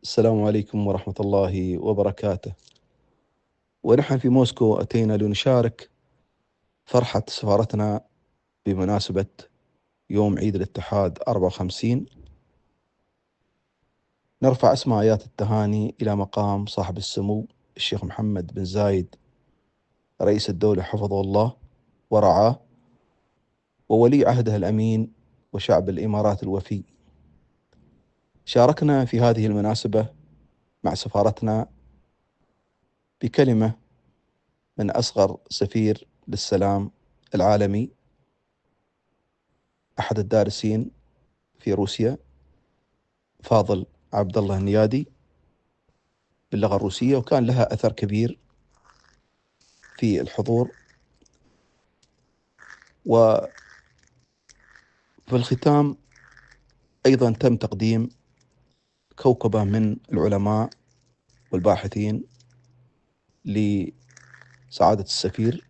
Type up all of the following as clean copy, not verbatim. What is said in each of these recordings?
السلام عليكم ورحمة الله وبركاته. ونحن في موسكو أتينا لنشارك فرحة سفارتنا بمناسبة يوم عيد الاتحاد 54. نرفع أسمى آيات التهاني إلى مقام صاحب السمو الشيخ محمد بن زايد رئيس الدولة حفظه الله ورعاه، وولي عهده الأمين، وشعب الإمارات الوفي. شاركنا في هذه المناسبة مع سفارتنا بكلمة من أصغر سفير للسلام العالمي، أحد الدارسين في روسيا، فاضل عبد الله النيادي، باللغة الروسية، وكان لها أثر كبير في الحضور. وفي الختام أيضا تم تقديم كوكبة من العلماء والباحثين لسعادة السفير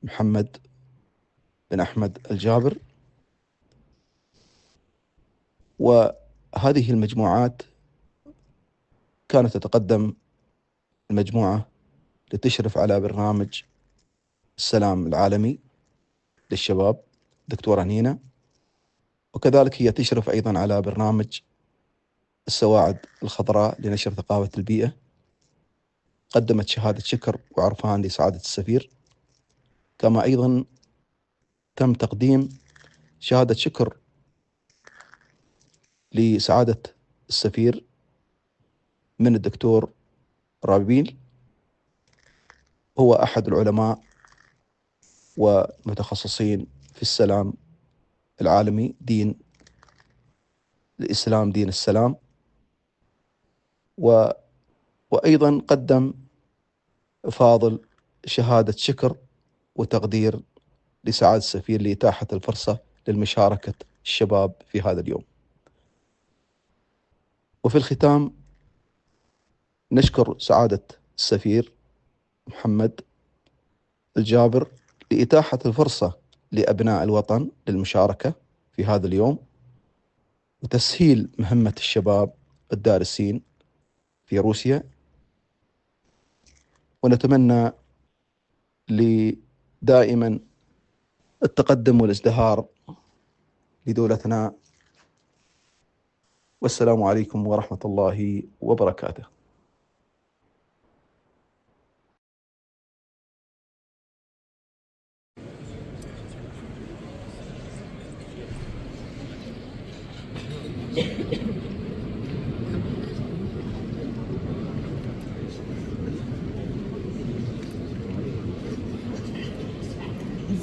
محمد بن أحمد الجابر. وهذه المجموعات كانت تتقدم المجموعة لتشرف على برنامج السلام العالمي للشباب دكتورة نينا، وكذلك هي تشرف أيضا على برنامج السواعد الخضراء لنشر ثقافة البيئة. قدمت شهادة شكر وعرفان لسعادة السفير، كما أيضا تم تقديم شهادة شكر لسعادة السفير من الدكتور رابيل، هو أحد العلماء ومتخصصين في السلام العالمي، دين الإسلام دين السلام. وأيضا قدم فاضل شهادة شكر وتقدير لسعادة السفير لإتاحة الفرصة للمشاركة الشباب في هذا اليوم. وفي الختام نشكر سعادة السفير محمد الجابر لإتاحة الفرصة لأبناء الوطن للمشاركة في هذا اليوم، وتسهيل مهمة الشباب الدارسين في روسيا. ونتمنى دائما التقدم والازدهار لدولتنا. والسلام عليكم ورحمة الله وبركاته.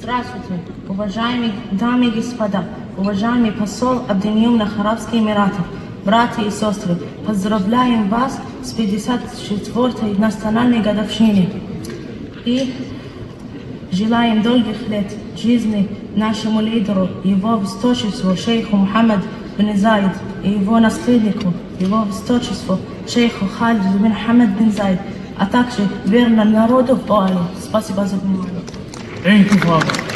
Здравствуйте, уважаемые дамы и господа, уважаемый посол Объединенных Арабских Эмиратов, братья и сестры, поздравляем вас с 54-й национальной годовщиной и желаем долгих лет жизни нашему лидеру, его высочеству шейху Мухаммад бин Заид, и его наследнику, его высочеству шейху Халиду бин Хамад бин Заид, а также верным народу в Дуае. Спасибо за внимание. Интифада.